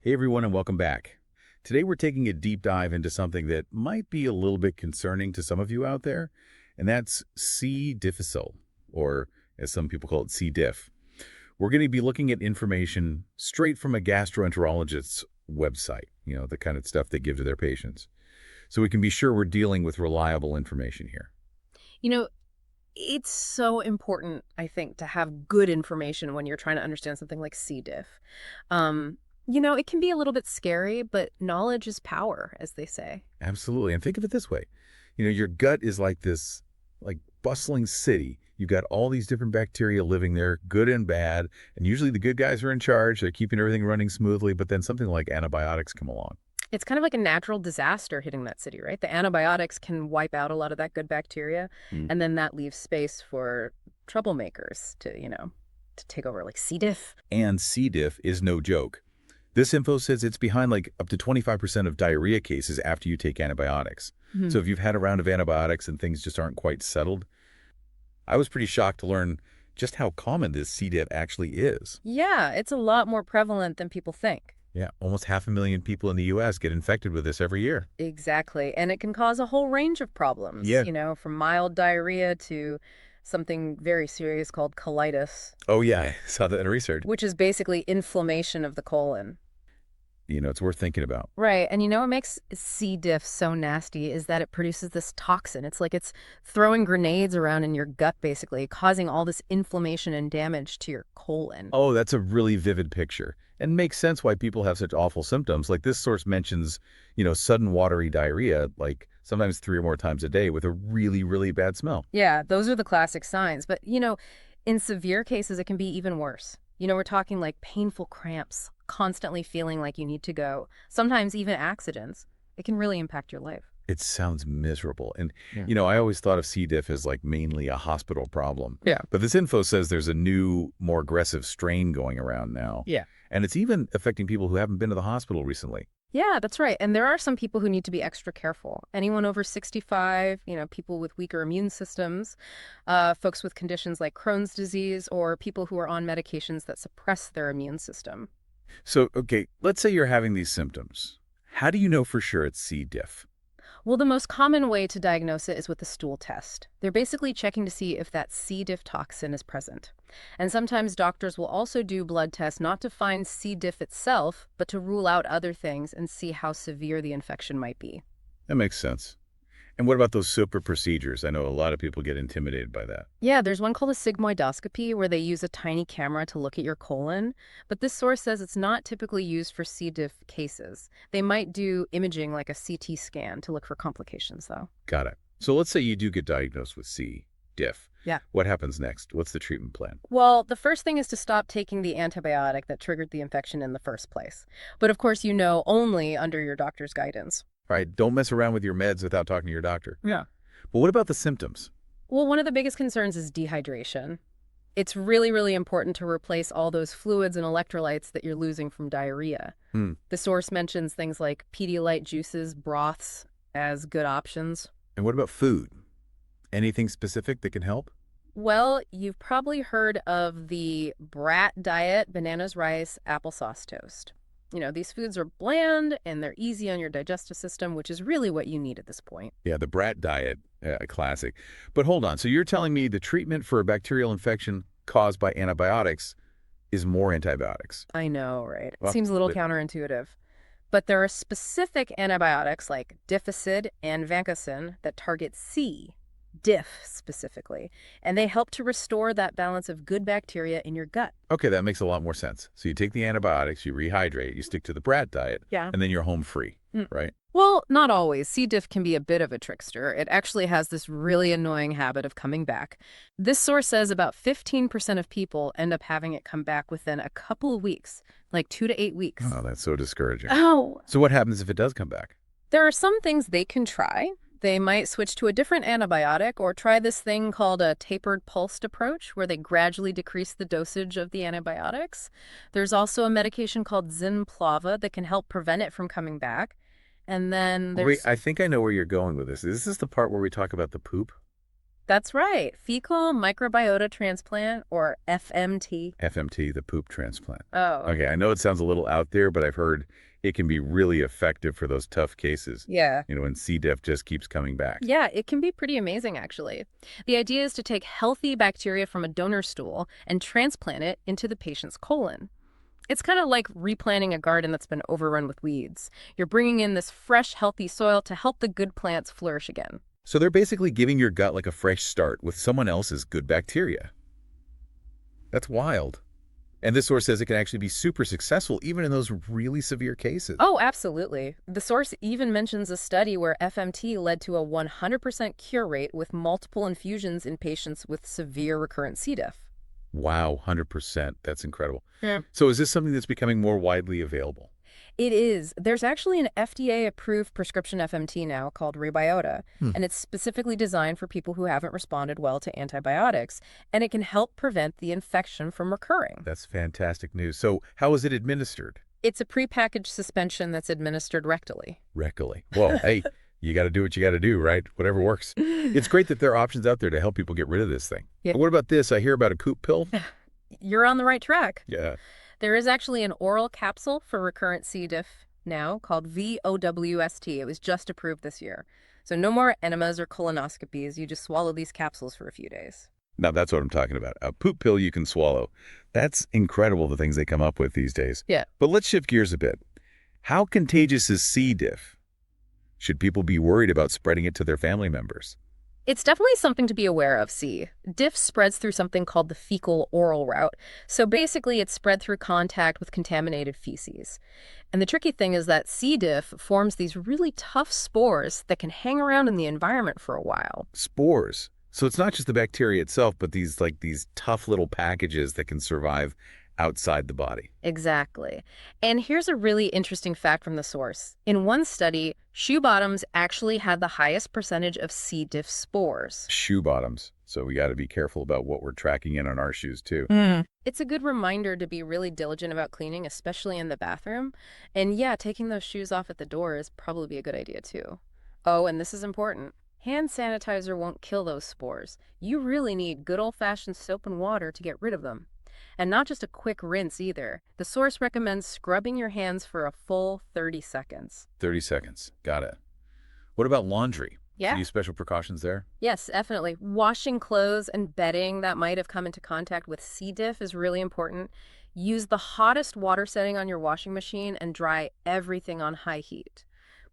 Hey everyone and welcome back. Today we're taking a deep dive into something that might be a little bit concerning to some of you out there, and that's C. difficile, or as some people call it, C. diff. We're going to be looking at information straight from a gastroenterologist's website, the kind of stuff they give to their patients. So we can be sure we're dealing with reliable information here. You know, it's so important, I think, to have good information when you're trying to understand something like C. diff. It can be a little bit scary, but knowledge is power, as they say. Absolutely. And think of it this way. Your gut is like this bustling city. You've got all these different bacteria living there, good and bad, and usually the good guys are in charge. They're keeping everything running smoothly, but then something like antibiotics come along. It's kind of like a natural disaster hitting that city, right? The antibiotics can wipe out a lot of that good bacteria, Mm. and then that leaves space for troublemakers to take over, like C. diff. And C. diff is no joke. This info says it's behind up to 25% of diarrhea cases after you take antibiotics. Mhm. So if you've had a round of antibiotics and things just aren't quite settled, I was pretty shocked to learn just how common this C. diff actually is. Yeah, it's a lot more prevalent than people think. Yeah, almost 500,000 people in the U.S. get infected with this every year. Exactly. And it can cause a whole range of problems, Yeah. from mild diarrhea to something very serious called colitis, Oh, yeah, I saw that in research. which is basically inflammation of the colon. It's worth thinking about. Right. And what makes C. diff so nasty is that it produces this toxin. It's like it's throwing grenades around in your gut, basically, causing all this inflammation and damage to your colon. Oh, that's a really vivid picture. And makes sense why people have such awful symptoms. Like this source mentions, sudden watery diarrhea, like sometimes 3 or more times a day with a really, really bad smell. Yeah, those are the classic signs. But, in severe cases, it can be even worse. We're talking like painful cramps, constantly feeling like you need to go, sometimes even accidents. It can really impact your life. It sounds miserable. And, Yeah. I always thought of C. diff as mainly a hospital problem. Yeah. But this info says there's a new, more aggressive strain going around now. Yeah. And it's even affecting people who haven't been to the hospital recently. Yeah, that's right. And there are some people who need to be extra careful. Anyone over 65, people with weaker immune systems, folks with conditions like Crohn's disease, or people who are on medications that suppress their immune system. So, okay, let's say you're having these symptoms. How do you know for sure it's C. diff? Well, the most common way to diagnose it is with a stool test. They're basically checking to see if that C. diff toxin is present. And sometimes doctors will also do blood tests not to find C. diff itself, but to rule out other things and see how severe the infection might be. That makes sense. And what about those super procedures? I know a lot of people get intimidated by that. Yeah, there's one called a sigmoidoscopy where they use a tiny camera to look at your colon, but this source says it's not typically used for C. diff cases. They might do imaging like a CT scan to look for complications, though. Got it. So let's say you do get diagnosed with C. diff. Yeah. What happens next? What's the treatment plan? Well, the first thing is to stop taking the antibiotic that triggered the infection in the first place. But of course, only under your doctor's guidance. All right, don't mess around with your meds without talking to your doctor. Yeah. But what about the symptoms? Well, one of the biggest concerns is dehydration. It's really, really important to replace all those fluids and electrolytes that you're losing from diarrhea. Hmm. The source mentions things like Pedialyte juices, broths as good options. And what about food? Anything specific that can help? Well, you've probably heard of the brat diet: bananas, rice, applesauce toast. These foods are bland and they're easy on your digestive system, which is really what you need at this point. Yeah, the brat diet, a classic. But hold on, so you're telling me the treatment for a bacterial infection caused by antibiotics is more antibiotics? I know, right? It Well, seems a little but- counterintuitive. But there are specific antibiotics like difficile and vancomycin that target C. diff specifically, and they help to restore that balance of good bacteria in your gut. Okay, that makes a lot more sense. So you take the antibiotics, you rehydrate, you stick to the brat diet, Yeah. and then you're home free, Mm. right? Well, not always. C. diff can be a bit of a trickster. It actually has this really annoying habit of coming back. This source says about 15% of people end up having it come back within a couple of weeks, like 2 to 8 weeks. Oh, that's so discouraging. Oh, So what happens if it does come back? there are some things they can try. They might switch to a different antibiotic or try this thing called a tapered pulsed approach, where they gradually decrease the dosage of the antibiotics. There's also a medication called Zynplava that can help prevent it from coming back. And then Wait, there's... I think I know where you're going with this. Is this the part where we talk about the poop? That's right. Fecal microbiota transplant, or FMT. FMT, the poop transplant. Oh, Okay, I know it sounds a little out there, but I've heard it can be really effective for those tough cases, yeah. when C. diff just keeps coming back. Yeah, it can be pretty amazing, actually. The idea is to take healthy bacteria from a donor stool and transplant it into the patient's colon. It's kind of like replanting a garden that's been overrun with weeds. You're bringing in this fresh, healthy soil to help the good plants flourish again. So they're basically giving your gut like a fresh start with someone else's good bacteria. That's wild. And this source says it can actually be super successful even in those really severe cases. Oh, absolutely. The source even mentions a study where FMT led to a 100% cure rate with multiple infusions in patients with severe recurrent C. diff. Wow, 100%. That's incredible. Yeah. So is this something that's becoming more widely available? It is. There's actually an FDA-approved prescription FMT now called Rebiota, Hmm. and it's specifically designed for people who haven't responded well to antibiotics, and it can help prevent the infection from recurring. That's fantastic news. So how is it administered? It's a prepackaged suspension that's administered rectally. Rectally. Well, hey, you got to do what you got to do, right? Whatever works. It's great that there are options out there to help people get rid of this thing. Yeah. But what about this? I hear about a coop pill. You're on the right track. Yeah. There is actually an oral capsule for recurrent C. diff now called VOWST. It was just approved this year. So no more enemas or colonoscopies. You just swallow these capsules for a few days. Now that's what I'm talking about. A poop pill you can swallow. That's incredible, the things they come up with these days. Yeah. But let's shift gears a bit. How contagious is C. diff? Should people be worried about spreading it to their family members? It's definitely something to be aware of, C. Diff spreads through something called the fecal-oral route. So basically, it's spread through contact with contaminated feces. And the tricky thing is that C. diff forms these really tough spores that can hang around in the environment for a while. Spores. So it's not just the bacteria itself, but these tough little packages that can survive outside the body. Exactly. And here's a really interesting fact from the source. In one study, shoe bottoms actually had the highest percentage of C. diff spores. Shoe bottoms. So we got to be careful about what we're tracking in on our shoes too. It's a good reminder to be really diligent about cleaning, especially in the bathroom. And yeah, taking those shoes off at the door is probably a good idea too. Oh, and this is important. Hand sanitizer won't kill those spores. You really need good old-fashioned soap and water to get rid of them. And not just a quick rinse either. The source recommends scrubbing your hands for a full 30 seconds. 30 seconds. Got it. What about laundry? Yeah. Any special precautions there? Yes, definitely. Washing clothes and bedding that might have come into contact with C. diff is really important. Use the hottest water setting on your washing machine and dry everything on high heat.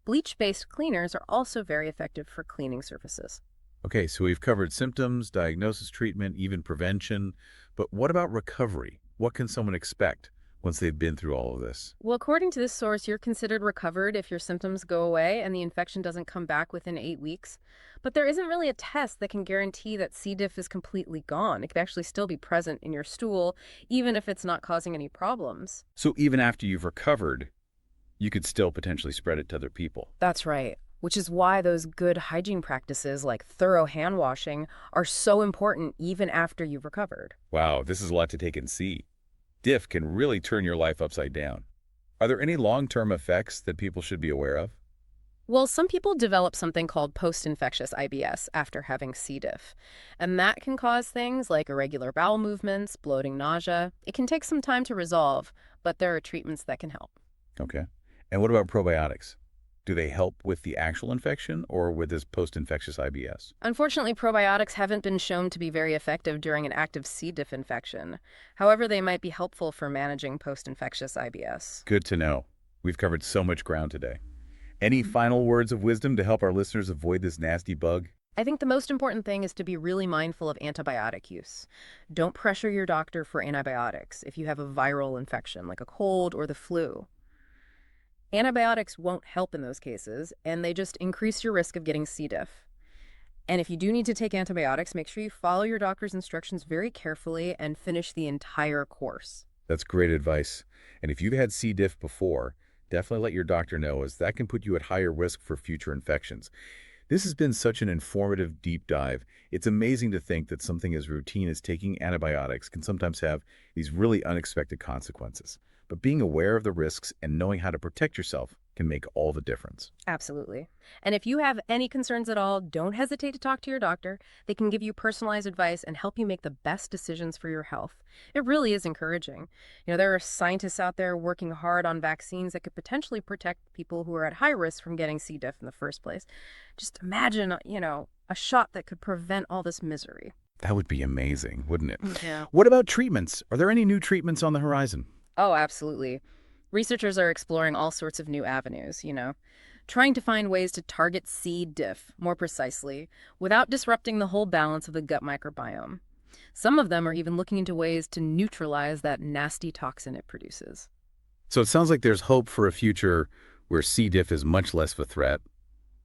Bleach-based cleaners are also very effective for cleaning surfaces. Okay, so we've covered symptoms, diagnosis, treatment, even prevention. But what about recovery? What can someone expect once they've been through all of this? Well, according to this source, you're considered recovered if your symptoms go away and the infection doesn't come back within 8 weeks. But there isn't really a test that can guarantee that C. diff is completely gone. It could actually still be present in your stool, even if it's not causing any problems. So even after you've recovered, you could still potentially spread it to other people. That's right. Which is why those good hygiene practices like thorough hand washing are so important even after you've recovered. Wow, this is a lot to take in C. Diff can really turn your life upside down. Are there any long-term effects that people should be aware of? Well, some people develop something called post-infectious IBS after having C. diff. And that can cause things like irregular bowel movements, bloating, nausea. It can take some time to resolve, but there are treatments that can help. Okay. And what about probiotics? Do they help with the actual infection or with this post-infectious IBS? Unfortunately, probiotics haven't been shown to be very effective during an active C. diff infection. However, they might be helpful for managing post-infectious IBS. Good to know. We've covered so much ground today. Any final words of wisdom to help our listeners avoid this nasty bug? I think the most important thing is to be really mindful of antibiotic use. Don't pressure your doctor for antibiotics if you have a viral infection like a cold or the flu. Antibiotics won't help in those cases, and they just increase your risk of getting C. diff. And if you do need to take antibiotics, make sure you follow your doctor's instructions very carefully and finish the entire course. That's great advice. And if you've had C. diff before, definitely let your doctor know, as that can put you at higher risk for future infections. This has been such an informative deep dive. It's amazing to think that something as routine as taking antibiotics can sometimes have these really unexpected consequences. but being aware of the risks and knowing how to protect yourself can make all the difference. Absolutely. And if you have any concerns at all, don't hesitate to talk to your doctor. They can give you personalized advice and help you make the best decisions for your health. It really is encouraging. There are scientists out there working hard on vaccines that could potentially protect people who are at high risk from getting C. diff in the first place. Just imagine, a shot that could prevent all this misery. That would be amazing, wouldn't it? Yeah. What about treatments? Are there any new treatments on the horizon? Oh, absolutely. Researchers are exploring all sorts of new avenues, trying to find ways to target C. diff more precisely without disrupting the whole balance of the gut microbiome. Some of them are even looking into ways to neutralize that nasty toxin it produces. So it sounds like there's hope for a future where C. diff is much less of a threat.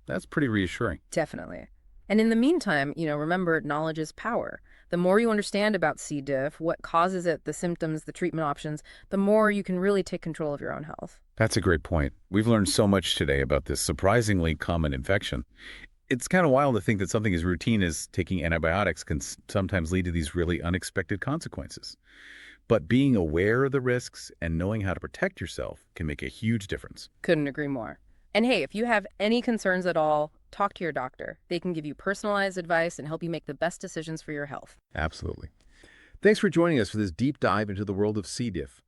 That's pretty reassuring. Definitely. And in the meantime, remember, knowledge is power. The more you understand about C. diff, what causes it, the symptoms, the treatment options, the more you can really take control of your own health. That's a great point. We've learned so much today about this surprisingly common infection. It's kind of wild to think that something as routine as taking antibiotics can sometimes lead to these really unexpected consequences. But being aware of the risks and knowing how to protect yourself can make a huge difference. Couldn't agree more. And hey, if you have any concerns at all, talk to your doctor. They can give you personalized advice and help you make the best decisions for your health. Absolutely. Thanks for joining us for this deep dive into the world of C. diff.